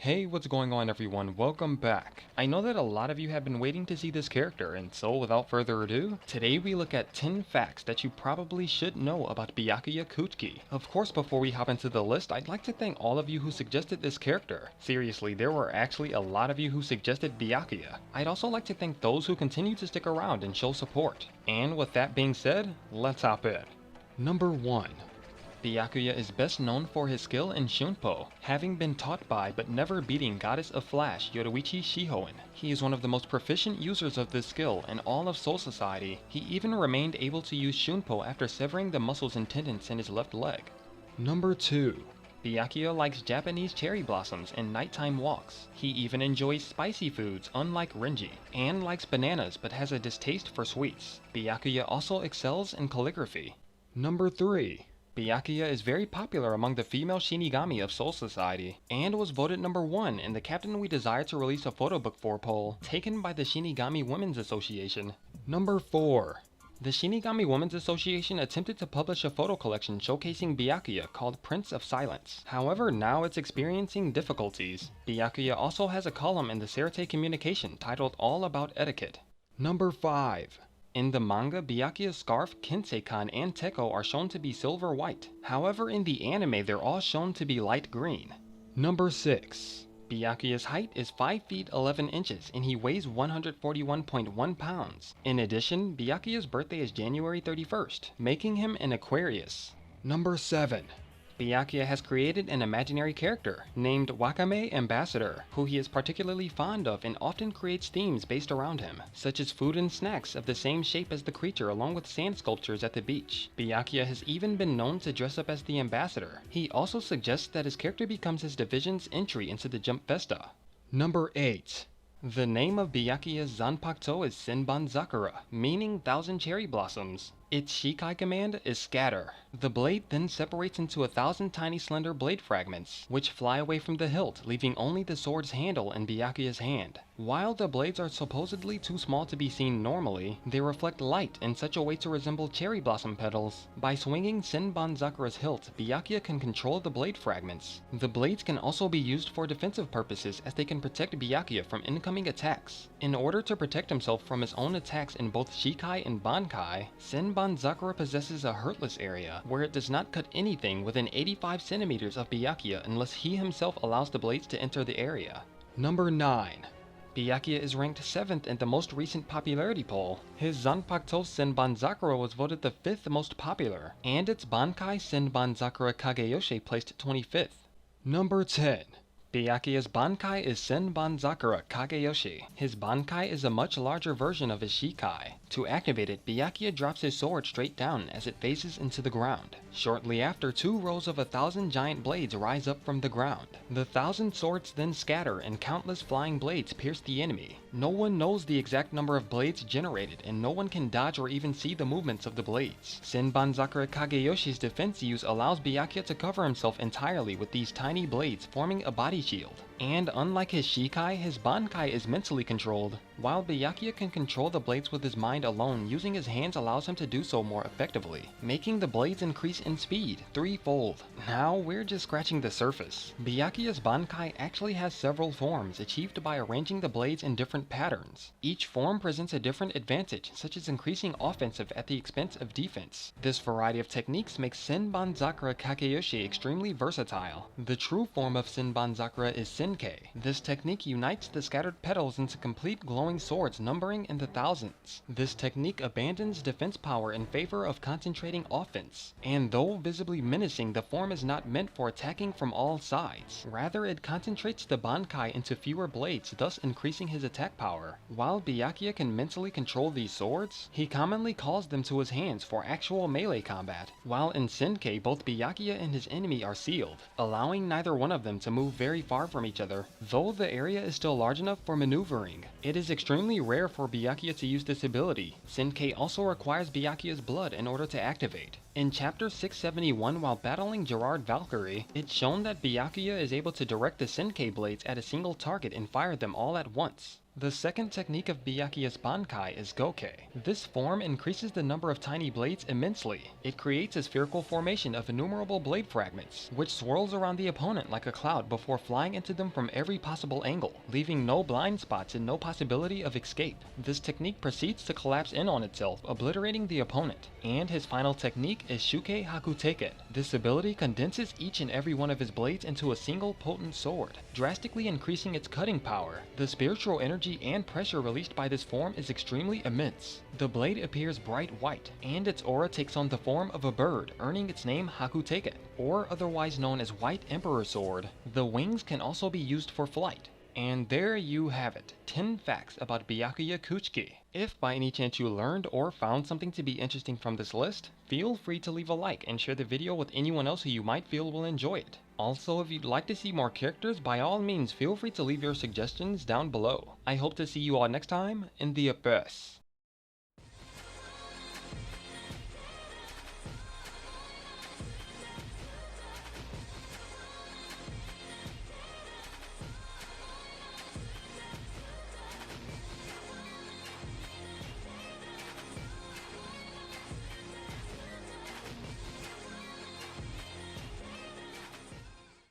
Hey, what's going on everyone? Welcome back. I know that a lot of you have been waiting to see this character, and so without further ado, today we look at 10 facts that you probably should know about Byakuya Kuchiki. Of course, before we hop into the list, I'd like to thank all of you who suggested this character. Seriously, there were actually a lot of you who suggested Byakuya. I'd also like to thank those who continue to stick around and show support. And with that being said, let's hop in. Number 1. Byakuya is best known for his skill in Shunpo, having been taught by but never beating Goddess of Flash Yoruichi Shihoin. He is one of the most proficient users of this skill in all of Soul Society. He even remained able to use Shunpo after severing the muscles and tendons in his left leg. Number 2. Byakuya likes Japanese cherry blossoms and nighttime walks. He even enjoys spicy foods unlike Renji, and likes bananas but has a distaste for sweets. Byakuya also excels in calligraphy. Number 3. Byakuya is very popular among the female Shinigami of Soul Society, and was voted number 1 in the Captain We Desire to Release a Photo Book for poll, taken by the Shinigami Women's Association. Number 4. The Shinigami Women's Association attempted to publish a photo collection showcasing Byakuya called Prince of Silence. However, now it's experiencing difficulties. Byakuya also has a column in the Serite Communication titled All About Etiquette. Number 5. In the manga, Byakuya's scarf, Kenseikan, and Teko are shown to be silver white. However, in the anime, they're all shown to be light green. Number 6. Byakuya's height is 5 feet 11 inches and he weighs 141.1 pounds. In addition, Byakuya's birthday is January 31st, making him an Aquarius. Number 7. Byakuya has created an imaginary character named Wakame Ambassador, who he is particularly fond of and often creates themes based around him, such as food and snacks of the same shape as the creature along with sand sculptures at the beach. Byakuya has even been known to dress up as the ambassador. He also suggests that his character becomes his division's entry into the Jump Festa. Number 8. The name of Byakuya's Zanpakuto is Senban Zakura, meaning Thousand Cherry Blossoms. Its Shikai command is Scatter. The blade then separates into 1,000 tiny slender blade fragments, which fly away from the hilt, leaving only the sword's handle in Byakuya's hand. While the blades are supposedly too small to be seen normally, they reflect light in such a way to resemble cherry blossom petals. By swinging Senban Zakura's hilt, Byakuya can control the blade fragments. The blades can also be used for defensive purposes as they can protect Byakuya from incoming attacks. In order to protect himself from his own attacks in both Shikai and Bankai, Senban Zakura possesses a hurtless area, where it does not cut anything within 85 centimeters of Byakuya unless he himself allows the blades to enter the area. Number 9. Byakuya is ranked 7th in the most recent popularity poll. His Zanpakuto Senban Zakura was voted the 5th most popular, and its Bankai Senban Zakura Kageyoshi placed 25th. Number 10. Byakuya's Bankai is Senban Zakura Kageyoshi. His Bankai is a much larger version of his Shikai. To activate it, Byakuya drops his sword straight down as it faces into the ground. Shortly after, 2 rows of 1,000 giant blades rise up from the ground. The 1,000 swords then scatter and countless flying blades pierce the enemy. No one knows the exact number of blades generated, and no one can dodge or even see the movements of the blades. Senban Zakura Kageyoshi's defense use allows Byakuya to cover himself entirely with these tiny blades, forming a body shield. And unlike his Shikai, his Bankai is mentally controlled. While Byakuya can control the blades with his mind alone, using his hands allows him to do so more effectively, making the blades increase in speed 3-fold. Now we're just scratching the surface. Byakuya's Bankai actually has several forms, achieved by arranging the blades in different patterns. Each form presents a different advantage, such as increasing offensive at the expense of defense. This variety of techniques makes Senban Zakura Kageyoshi extremely versatile. The true form of Senban Zakura is Senkei. This technique unites the scattered petals into complete glowing swords numbering in the thousands. This technique abandons defense power in favor of concentrating offense. And though visibly menacing, the form is not meant for attacking from all sides. Rather, it concentrates the Bankai into fewer blades, thus increasing his attack power. While Byakuya can mentally control these swords, he commonly calls them to his hands for actual melee combat. While in Senkei, both Byakuya and his enemy are sealed, allowing neither one of them to move very far from each other, though the area is still large enough for maneuvering. It is extremely rare for Byakuya to use this ability. Senkei also requires Byakuya's blood in order to activate. In chapter 671, while battling Gerard Valkyrie, it's shown that Byakuya is able to direct the Senkei blades at a single target and fire them all at once. The second technique of Byakuya's Bankai is Gokei. This form increases the number of tiny blades immensely. It creates a spherical formation of innumerable blade fragments, which swirls around the opponent like a cloud before flying into them from every possible angle, leaving no blind spots and no possibility of escape. This technique proceeds to collapse in on itself, obliterating the opponent. And his final technique is Shuke Hakuteken. This ability condenses each and every one of his blades into a single potent sword, drastically increasing its cutting power. The spiritual energy and pressure released by this form is extremely immense. The blade appears bright white, and its aura takes on the form of a bird, earning its name Hakuteken, or otherwise known as White Emperor Sword. The wings can also be used for flight. And there you have it, 10 facts about Byakuya Kuchiki. If by any chance you learned or found something to be interesting from this list, feel free to leave a like and share the video with anyone else who you might feel will enjoy it. Also, if you'd like to see more characters, by all means feel free to leave your suggestions down below. I hope to see you all next time in the abyss.